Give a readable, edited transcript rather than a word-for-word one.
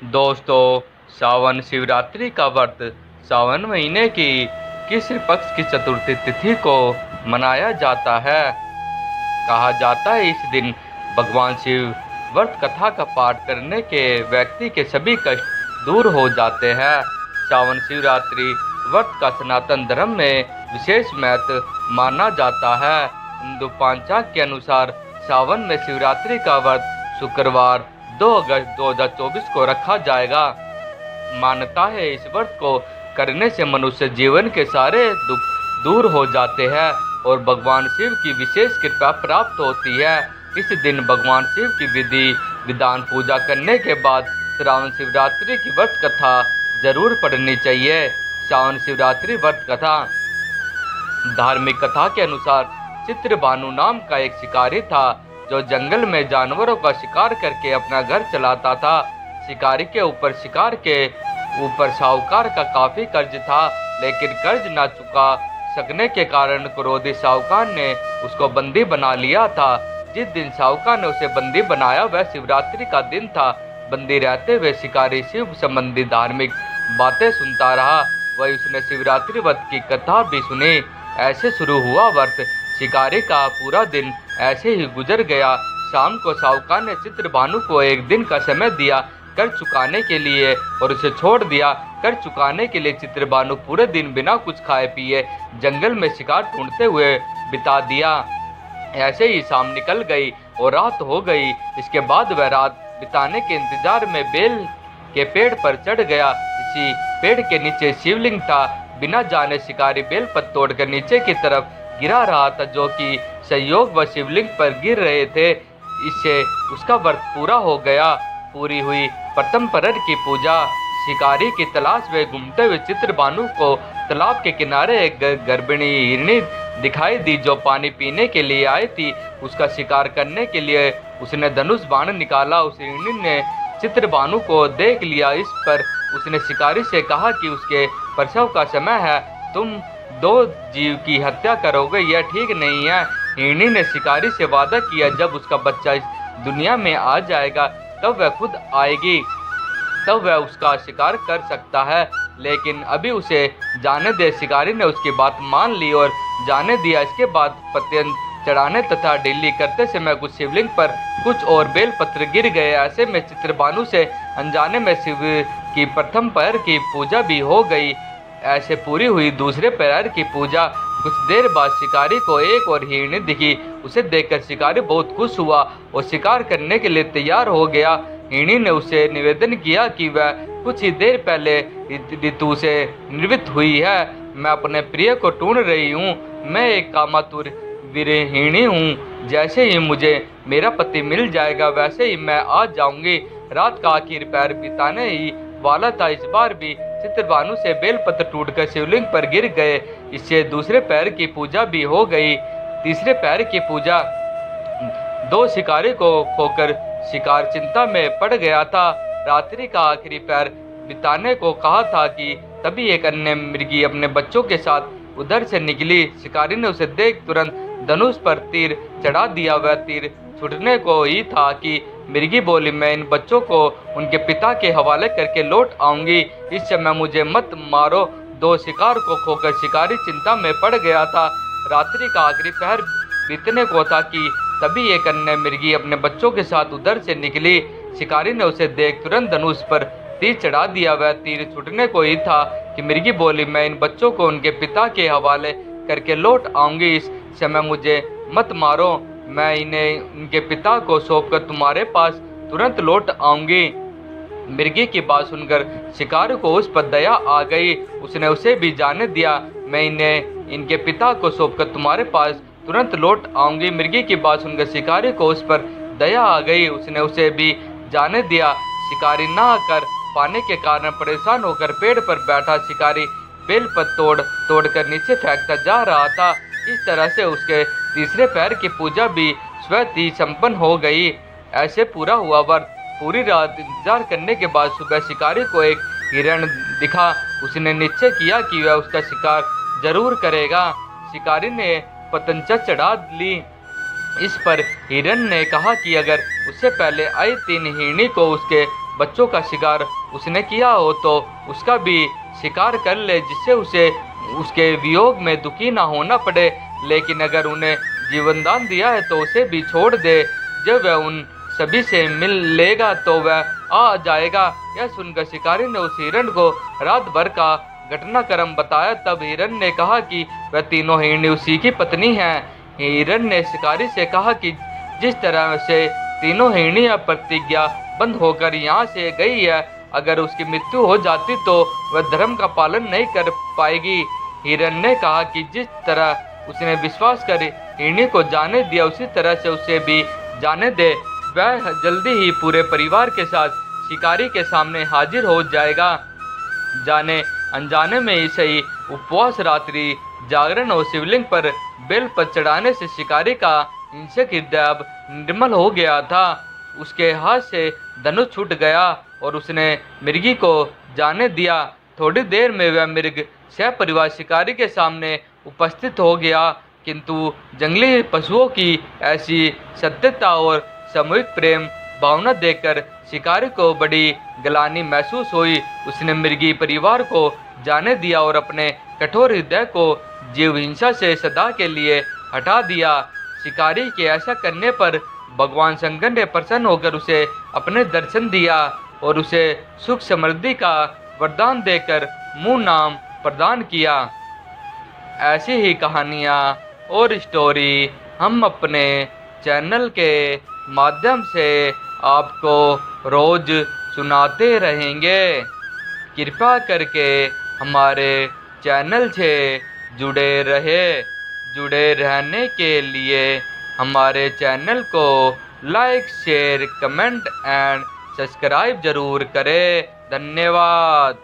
दोस्तों, सावन शिवरात्रि का व्रत सावन महीने की कृष्ण पक्ष की चतुर्थी तिथि को मनाया जाता है। कहा जाता है इस दिन भगवान शिव व्रत कथा का पाठ करने के व्यक्ति के सभी कष्ट दूर हो जाते हैं। सावन शिवरात्रि व्रत का सनातन धर्म में विशेष महत्व माना जाता है। हिंदू पंचांग के अनुसार सावन में शिवरात्रि का व्रत शुक्रवार 2 अगस्त 2024 को रखा जाएगा। मान्यता है इस व्रत को करने से मनुष्य जीवन के सारे दुख दूर हो जाते हैं और भगवान शिव की विशेष कृपा प्राप्त होती है। इस दिन भगवान शिव की विधि विधान पूजा करने के बाद श्रावण शिवरात्रि की व्रत कथा जरूर पढ़नी चाहिए। सावन शिवरात्रि व्रत कथा। धार्मिक कथा के अनुसार चित्रभानु नाम का एक शिकारी था जो जंगल में जानवरों का शिकार करके अपना घर चलाता था। शिकारी के ऊपर शिकार के ऊपर साहूकार का काफी कर्ज था, लेकिन कर्ज न चुका सकने के कारण क्रोधी साहूकार ने उसको बंदी बना लिया था। जिस दिन साहूकार ने उसे बंदी बनाया वह शिवरात्रि का दिन था। बंदी रहते हुए शिकारी शिव संबंधी धार्मिक बातें सुनता रहा। वही उसने शिवरात्रि व्रत की कथा भी सुनी। ऐसे शुरू हुआ व्रत। शिकारी का पूरा दिन ऐसे ही गुजर गया। शाम को साहूकार ने चित्रभानु को एक दिन का समय दिया कर चुकाने के लिए और उसे छोड़ दिया। कर चुकाने के लिए चित्रभानु पूरे दिन बिना कुछ खाए पिए जंगल में शिकार ढूंढते हुए बिता दिया। ऐसे ही शाम निकल गई और रात हो गई। इसके बाद वह रात बिताने के इंतजार में बेल के पेड़ पर चढ़ गया। इसी पेड़ के नीचे शिवलिंग था। बिना जाने शिकारी बेल पत्ते तोड़कर नीचे की तरफ गिरा रहा था, जो कि संयोग व शिवलिंग पर गिर रहे थे। इससे उसका व्रत पूरा हो गया। पूरी हुई प्रथम पहर की पूजा। शिकारी की तलाश में घूमते हुए चित्रभानु को तालाब के किनारे एक गर्भिणी हिरनी दिखाई दी जो पानी पीने के लिए आई थी। उसका शिकार करने के लिए उसने धनुष बाण निकाला। उस हिरनी ने चित्रभानु को देख लिया। इस पर उसने शिकारी से कहा कि उसके प्रसव का समय है, तुम 2 जीव की हत्या करोगे, यह ठीक नहीं है। हिरनी ने शिकारी से वादा किया जब उसका बच्चा इस दुनिया में आ जाएगा तब वह खुद आएगी, तब वह उसका शिकार कर सकता है, लेकिन अभी उसे जाने दे। शिकारी ने उसकी बात मान ली और जाने दिया। इसके बाद पत्ते चढ़ाने तथा ढीली करते समय कुछ शिवलिंग पर कुछ और बेलपत्र गिर गए। ऐसे में चित्रभानु से अनजाने में शिव की प्रथम पहर की पूजा भी हो गई। ऐसे पूरी हुई दूसरे पहर की पूजा। कुछ देर बाद शिकारी को एक और हिरनी दिखी। उसे देखकर शिकारी बहुत खुश हुआ और शिकार करने के लिए तैयार हो गया। हिरनी ने उसे निवेदन किया कि वह कुछ ही देर पहले ऋतु से निवृत्त हुई है। मैं अपने प्रिय को ढूंढ रही हूँ। मैं एक कामातुर वीरहिणी हूँ। जैसे ही मुझे मेरा पति मिल जाएगा वैसे ही मैं आ जाऊंगी। रात का आखिर पैर बिताने ही वाला था। इस बार भी चित्रभानु से बेलपत्र टूटकर शिवलिंग पर गिर गए। इससे दूसरे पैर की पूजा भी हो गई। तीसरे पैर की पूजा। 2 शिकारी को खोकर शिकार चिंता में पड़ गया था। रात्रि का आखिरी पैर बिताने को कहा था कि तभी एक अन्य मृगी अपने बच्चों के साथ उधर से निकली। शिकारी ने उसे देख तुरंत धनुष पर तीर चढ़ा दिया। वह तीर छूटने को ही था कि मृगी बोली, मैं इन बच्चों को उनके पिता के हवाले करके लौट आऊंगी। इस समय मुझे मत मारो। 2 शिकार को खोकर शिकारी चिंता में पड़ गया था। रात्रि का आखिरी पहर बीतने को था कि तभी एक अन्य मृगी अपने बच्चों के साथ उधर से निकली। शिकारी ने उसे देख तुरंत धनुष पर तीर चढ़ा दिया। वह तीर छूटने को ही था कि मृगी बोली, मैं इन बच्चों को उनके पिता के हवाले करके लौट आऊंगी। इस समय मुझे मत मारो। मैं इन्हें उनके पिता को सौंपकर तुम्हारे पास तुरंत लौट आऊंगी। मृगी की बात सुनकर शिकारी को उस पर दया आ गई। उसने उसे भी जाने दिया, मैं इन्हें इनके पिता को सौंपकर तुम्हारे पास तुरंत लौट आऊंगी। मृगी की बात सुनकर शिकारी को उस पर दया आ गई। उसने उसे भी जाने दिया। शिकारी ना कर पाने के कारण परेशान होकर पेड़ पर बैठा शिकारी बेल पर तोड़कर नीचे फेंकता जा रहा था। इस तरह से उसके तीसरे पैर की पूजा भी स्वतः ही संपन्न हो गई। ऐसे पूरा हुआ व्रत। पूरी रात इंतजार करने के बाद सुबह शिकारी को एक हिरण दिखा। उसने निश्चय किया कि वह उसका शिकार जरूर करेगा। शिकारी ने पतंग चढ़ा ली। इस पर हिरण ने कहा कि अगर उससे पहले आई 3 हिरनी को उसके बच्चों का शिकार उसने किया हो तो उसका भी शिकार कर ले, जिससे उसे उसके वियोग में दुखी ना होना पड़े। लेकिन अगर उन्हें जीवनदान दिया है तो उसे भी छोड़ दे। जब वह उन सभी से मिल लेगा तो वह आ जाएगा। यह सुनकर शिकारी ने उस हिरण को रात भर का घटनाक्रम बताया। तब हिरण ने कहा कि वह तीनों हिरणी उसी की पत्नी हैं। हिरण ने शिकारी से कहा कि जिस तरह से तीनों हिरनियां प्रतिज्ञा बंद होकर यहाँ से गई है, अगर उसकी मृत्यु हो जाती तो वह धर्म का पालन नहीं कर पाएगी। हिरण ने कहा कि जिस तरह उसने विश्वास कर हिरणी को जाने दिया, उसी तरह से उसे भी जाने दे। वह जल्दी ही पूरे परिवार के साथ शिकारी के सामने हाजिर हो जाएगा। जाने अनजाने में ही सही उपवास, रात्रि जागरण और शिवलिंग पर बेल पर चढ़ाने से शिकारी का हिंसक हृदय अब निर्मल हो गया था। उसके हाथ से धनुष छूट गया और उसने मृगी को जाने दिया। थोड़ी देर में वह मृग सपरिवार शिकारी के सामने उपस्थित हो गया, किंतु जंगली पशुओं की ऐसी सत्यता और सामूहिक प्रेम भावना देखकर शिकारी को बड़ी ग्लानि महसूस हुई। उसने मृगी परिवार को जाने दिया और अपने कठोर हृदय को जीव हिंसा से सदा के लिए हटा दिया। शिकारी के ऐसा करने पर भगवान शंकर ने प्रसन्न होकर उसे अपने दर्शन दिया और उसे सुख समृद्धि का वरदान देकर मुंह नाम प्रदान किया। ऐसी ही कहानियाँ और स्टोरी हम अपने चैनल के माध्यम से आपको रोज सुनाते रहेंगे। कृपया करके हमारे चैनल से जुड़े रहने के लिए हमारे चैनल को like, share, comment and subscribe जरूर करें। धन्यवाद।